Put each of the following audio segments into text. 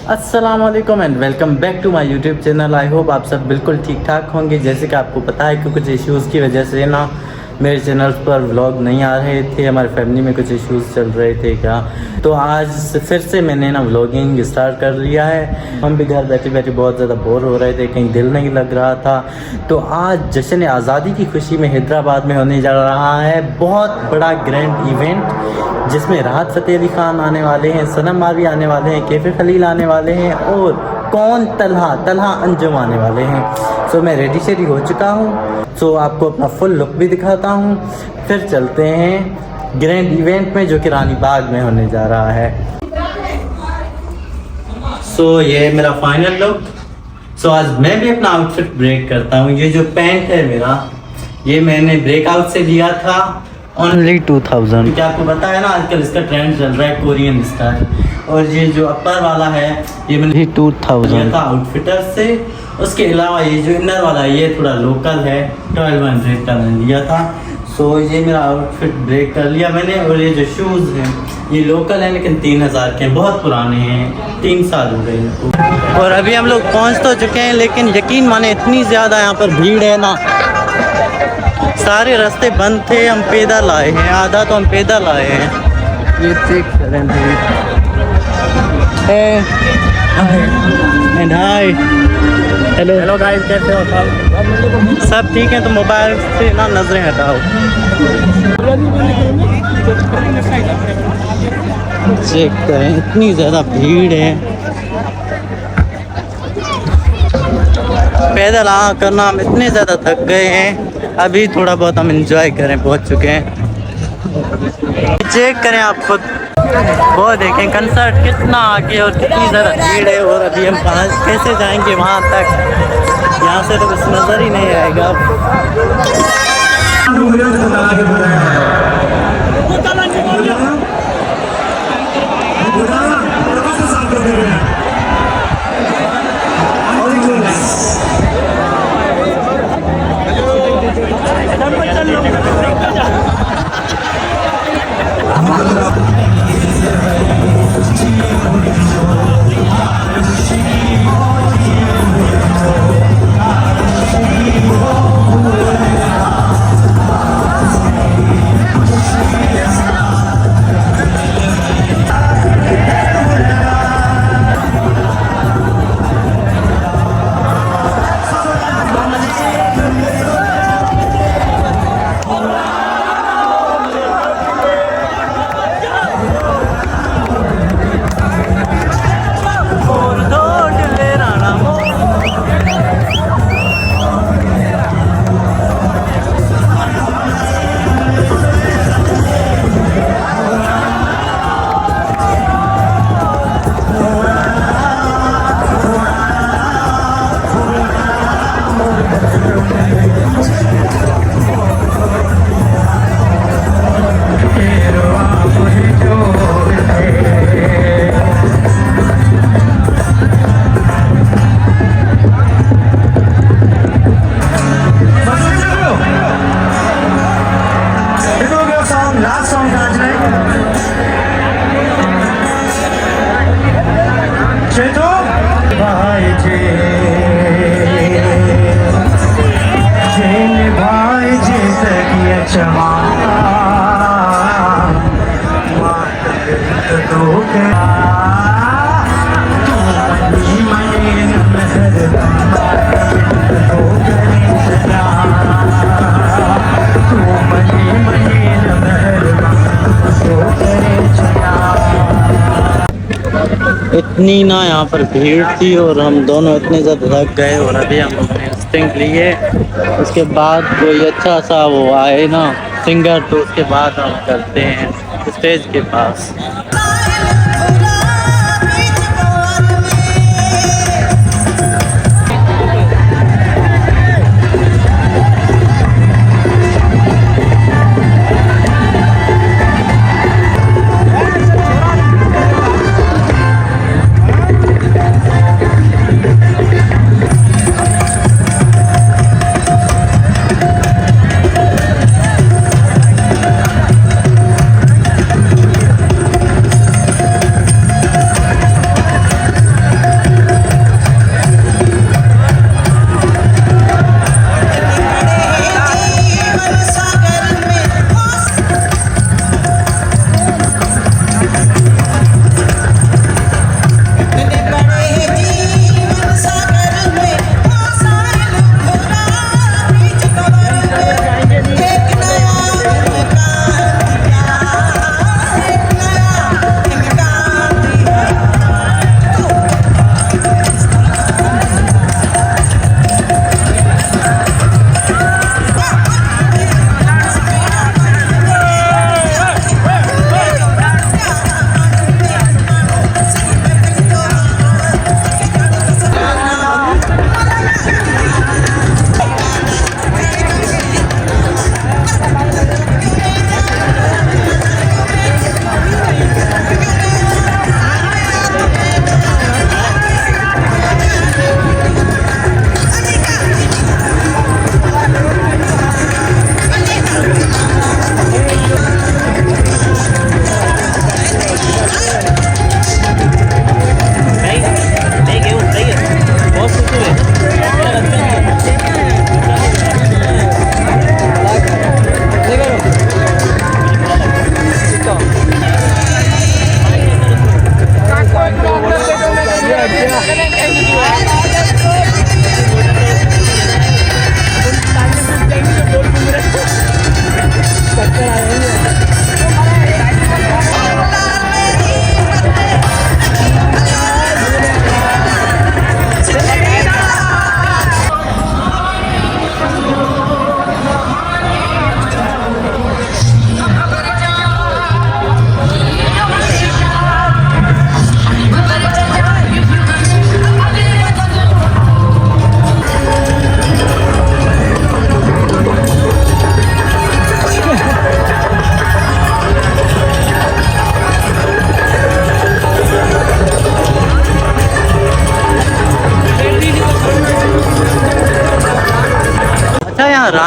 अस्सलाम वालेकुम and welcome back to my YouTube channel. I hope आप सब बिल्कुल ठीक ठाक होंगे। जैसे कि आपको पता है कि कुछ इश्यूज़ की वजह से ना मेरे चैनल पर व्लॉग नहीं आ रहे थे, हमारी फैमिली में कुछ इश्यूज़ चल रहे थे क्या, तो आज फिर से मैंने ना व्लॉगिंग स्टार्ट कर लिया है। हम भी घर बैठे बैठे बहुत ज़्यादा बोर हो रहे थे, कहीं दिल नहीं लग रहा था, तो आज जश्न आज़ादी की खुशी में हैदराबाद में होने जा रहा है बहुत बड़ा ग्रैंड इवेंट, जिसमें राहत फ़तेह अली ख़ान आने वाले हैं, सनम मावी आने वाले हैं, कैफ़े खलील आने वाले हैं और कौन तलहा अंजुम आने वाले हैं। सो मैं रेडी शेडी हो चुका हूँ, सो आपको अपना फुल लुक भी दिखाता हूँ। फिर चलते हैं ग्रैंड इवेंट में जो कि रानी बाग में होने जा रहा है। सो ये है मेरा फाइनल लुक। सो आज मैं भी अपना आउटफिट ब्रेक करता हूँ। ये जो पैंट है मेरा, ये मैंने ब्रेकआउट से लिया था ओनली 2000, क्योंकि आपको पता है ना आजकल इसका ट्रेंड चल रहा है कोरियन स्टाइल। और ये जो अपर वाला है ये मैंने 2000 लिया था आउटफिटर से। उसके अलावा ये जो इनर वाला है ये थोड़ा लोकल है, 1200 का मैंने लिया था। सो ये मेरा आउटफिट ब्रेक कर लिया मैंने। और ये जो शूज़ हैं ये लोकल हैं लेकिन 3000 के हैं, बहुत पुराने हैं, 3 साल हो गए इनको। और अभी हम लोग पहुंच तो चुके हैं, लेकिन यकीन माने इतनी ज़्यादा यहाँ पर भीड़ है ना, सारे रास्ते बंद थे। हम पैदल आए हैं, आधा तो हम पैदल आए हैं। ये चेक करें भाई। एंड हाय, हेलो गाइस, कैसे हो सब? सब ठीक है। तो मोबाइल से ना नजरें हटाओ। चेक करें, इतनी ज़्यादा भीड़ है। पैदल आ करना हम इतने ज़्यादा थक गए हैं, अभी थोड़ा बहुत हम इंजॉय करें, पहुंच चुके हैं। चेक करें आप खुद, वो देखें कंसर्ट कितना आगे और कितनी ज़्यादा भीड़ है। और अभी हम कैसे जाएंगे वहाँ तक, यहाँ से तो कुछ नज़र ही नहीं आएगा। इतनी ना यहाँ पर भीड़ थी और हम दोनों इतने ज़्यादा थक गए। और अभी हम इंस्टिंग लिए, उसके बाद कोई अच्छा सा वो आए ना सिंगर, तो उसके बाद हम करते हैं स्टेज के पास।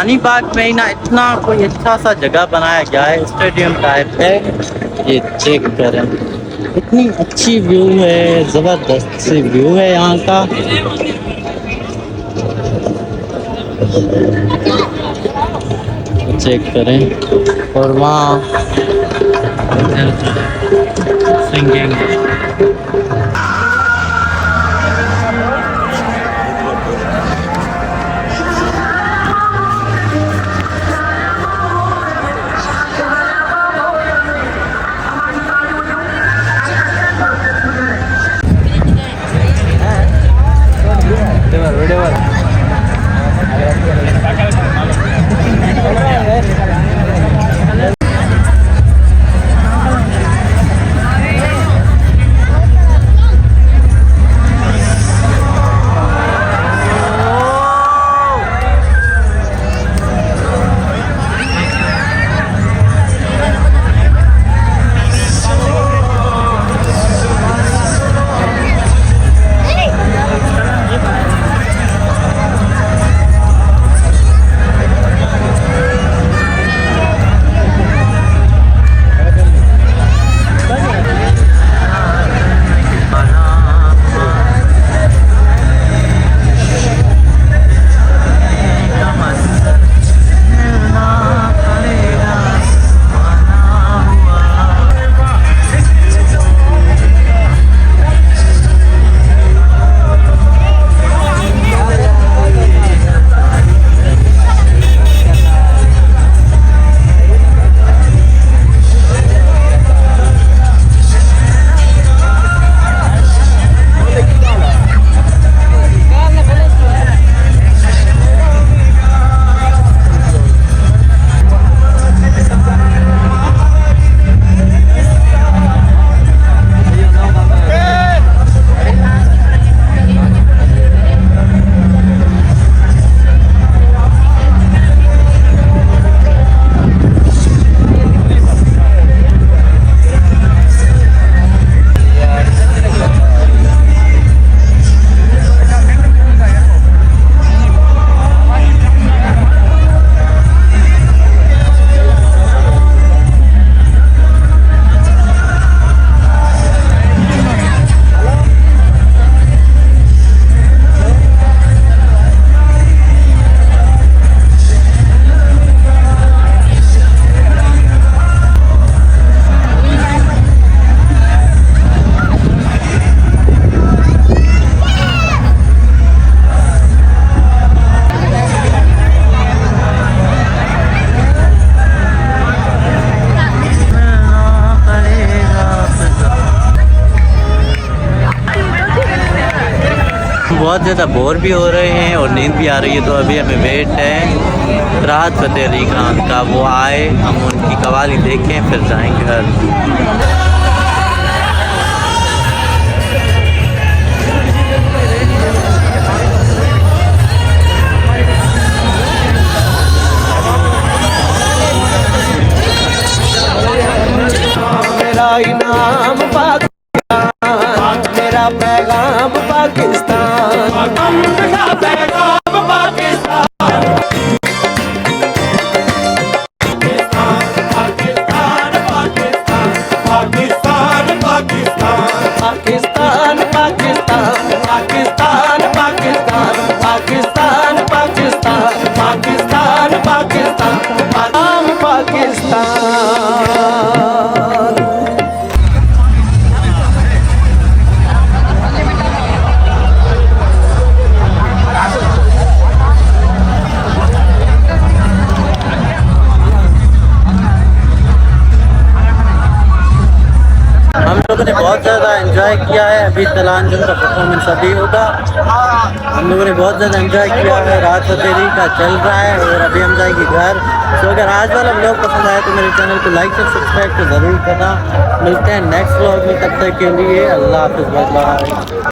रानी बाग में ही ना इतना कोई अच्छा सा जगह बनाया गया है, स्टेडियम टाइप है। ये चेक करें, इतनी अच्छी व्यू है, ज़बरदस्त सी व्यू है यहाँ का। चेक करें और वहाँ सिंगिंग। बहुत ज़्यादा बोर भी हो रहे हैं और नींद भी आ रही है, तो अभी हमें वेट है राहत फ़तेह अली खान का। वो आए, हम उनकी कवाली देखें, फिर जाएंगे घर। मेरा इनाम पाकिस्तान, मेरा पैगाम पाकिस्तान, मेरा पैगाम पाकिस्तान। पाकिस्तान पाकिस्तान पाकिस्तान पाकिस्तान पाकिस्तान पाकिस्तान पाकिस्तान पाकिस्तान पाकिस्तान पाकिस्तान पाकिस्तान पाकिस्तान पाकिस्तान। हम लोगों ने बहुत ज़्यादा एंजॉय किया है। अभी तलांजुम का परफॉर्मेंस अभी होगा। हम लोगों ने बहुत ज़्यादा एंजॉय किया है, राहत फ़तेह अली का चल रहा है और अभी हम जाएंगे घर। तो अगर आज वाला व्लॉग पसंद आया तो मेरे चैनल को लाइक और सब्सक्राइब तो ज़रूर करना। मिलते हैं नेक्स्ट व्लॉग में, तब तक के लिए अल्लाह हाफ़िज़, बाय बाय।